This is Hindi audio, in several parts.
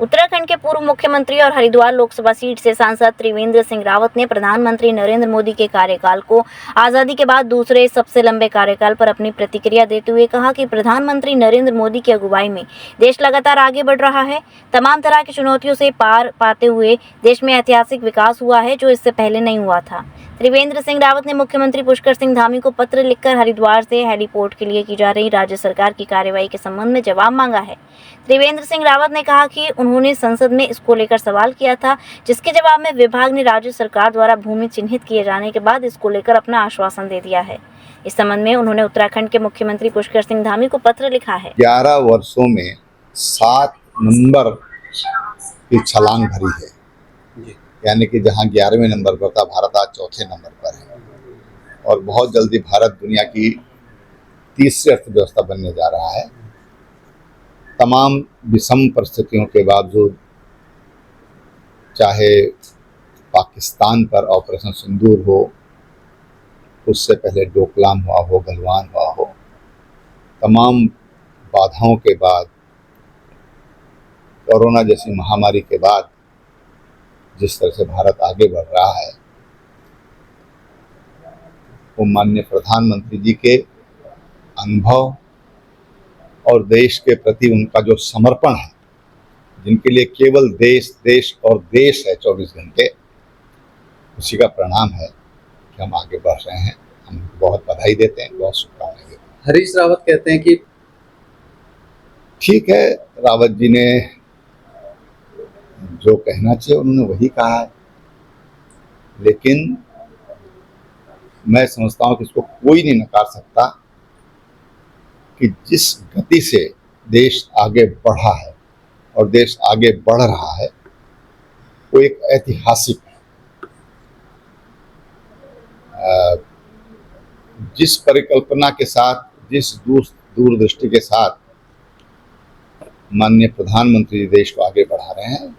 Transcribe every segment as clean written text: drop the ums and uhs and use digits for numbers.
उत्तराखंड के पूर्व मुख्यमंत्री और हरिद्वार लोकसभा सीट से सांसद त्रिवेंद्र सिंह रावत ने प्रधानमंत्री नरेंद्र मोदी के कार्यकाल को आजादी के बाद दूसरे सबसे लंबे कार्यकाल पर अपनी प्रतिक्रिया देते हुए कहा कि प्रधानमंत्री नरेंद्र मोदी की अगुवाई में देश लगातार आगे बढ़ रहा है। तमाम तरह की चुनौतियों से पार पाते हुए देश में ऐतिहासिक विकास हुआ है जो इससे पहले नहीं हुआ था। त्रिवेंद्र सिंह रावत ने मुख्यमंत्री पुष्कर सिंह धामी को पत्र लिखकर हरिद्वार से हेलीपोर्ट के लिए की जा रही राज्य सरकार की कार्रवाई के संबंध में जवाब मांगा है। त्रिवेंद्र सिंह रावत ने कहा कि उन्होंने संसद में इसको लेकर सवाल किया था, जिसके जवाब में विभाग ने राज्य सरकार द्वारा भूमि चिन्हित किए जाने के बाद इसको लेकर अपना आश्वासन दे दिया है। इस संबंध में उन्होंने उत्तराखंड के मुख्यमंत्री पुष्कर सिंह धामी को पत्र लिखा है। 11 वर्षों में 7 नंबर की छलांग भरी है, यानी कि जहां 11वें नंबर पर था, भारत आज चौथे नंबर पर है और बहुत जल्दी भारत दुनिया की तीसरी अर्थव्यवस्था बनने जा रहा है। तमाम विषम परिस्थितियों के बावजूद, चाहे पाकिस्तान पर ऑपरेशन सिंदूर हो, उससे पहले डोकलाम हुआ हो, गलवान हुआ हो, तमाम बाधाओं के बाद, कोरोना जैसी महामारी के बाद जिस तरह से भारत आगे बढ़ रहा है, वो माननीय प्रधानमंत्री जी के अनुभव और देश के प्रति उनका जो समर्पण है, जिनके लिए केवल देश देश और देश है 24 घंटे, उसी का परिणाम है कि हम आगे बढ़ रहे हैं। हम बहुत बधाई देते हैं, बहुत शुभकामनाएं देते हैं। हरीश रावत कहते हैं कि ठीक है, रावत जी ने जो कहना चाहिए उन्होंने वही कहा है, लेकिन मैं समझता हूं कि इसको कोई नहीं नकार सकता कि जिस गति से देश आगे बढ़ा है और देश आगे बढ़ रहा है, वो एक ऐतिहासिक जिस परिकल्पना के साथ, जिस दूरदृष्टि के साथ माननीय प्रधानमंत्री देश को आगे बढ़ा रहे हैं,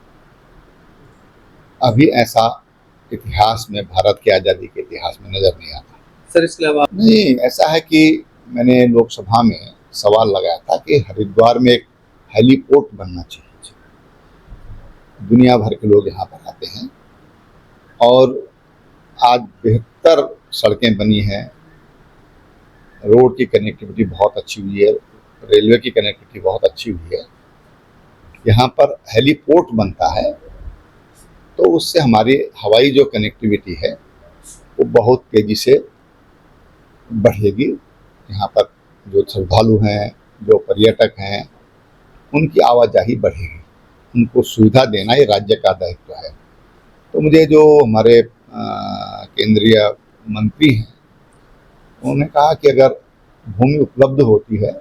अभी ऐसा इतिहास में, भारत की आज़ादी के इतिहास में नजर नहीं आता। सर, इसके अलावा नहीं, ऐसा है कि मैंने लोकसभा में सवाल लगाया था कि हरिद्वार में एक हेलीपोर्ट बनना चाहिए। दुनिया भर के लोग यहाँ पर आते हैं और आज बेहतर सड़कें बनी हैं, रोड की कनेक्टिविटी बहुत अच्छी हुई है, रेलवे की कनेक्टिविटी बहुत अच्छी हुई है। यहाँ पर हेलीपोर्ट बनता है तो उससे हमारी हवाई जो कनेक्टिविटी है वो बहुत तेज़ी से बढ़ेगी। यहाँ पर जो श्रद्धालु हैं, जो पर्यटक हैं, उनकी आवाजाही बढ़ेगी। उनको सुविधा देना ये राज्य का दायित्व है। तो मुझे जो हमारे केंद्रीय मंत्री हैं, उन्होंने कहा कि अगर भूमि उपलब्ध होती है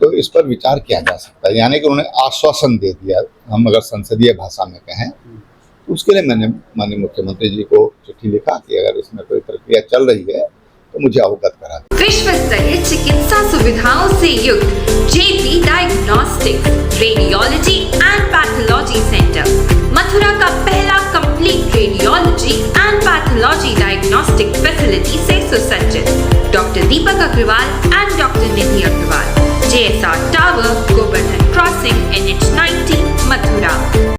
तो इस पर विचार किया जा सकता है, यानी कि उन्होंने आश्वासन दे दिया। हम अगर संसदीय भाषा में कहें तो उसके लिए मैंने माननीय मुख्यमंत्री जी को चिट्ठी लिखा कि अगर इसमें कोई प्रक्रिया चल रही है तो मुझे अवगत करा दें। विश्व स्तरीय चिकित्सा सुविधाओं से युक्त JP diagnostics, radiology and pathology centre, Mathura का पहला complete radiology and pathology diagnostic facility से सुसज्जित। Doctor Deepak Agarwal and doctor Nidhi Agarwal, JSR tower, Govardhan crossing, NH90, Mathura.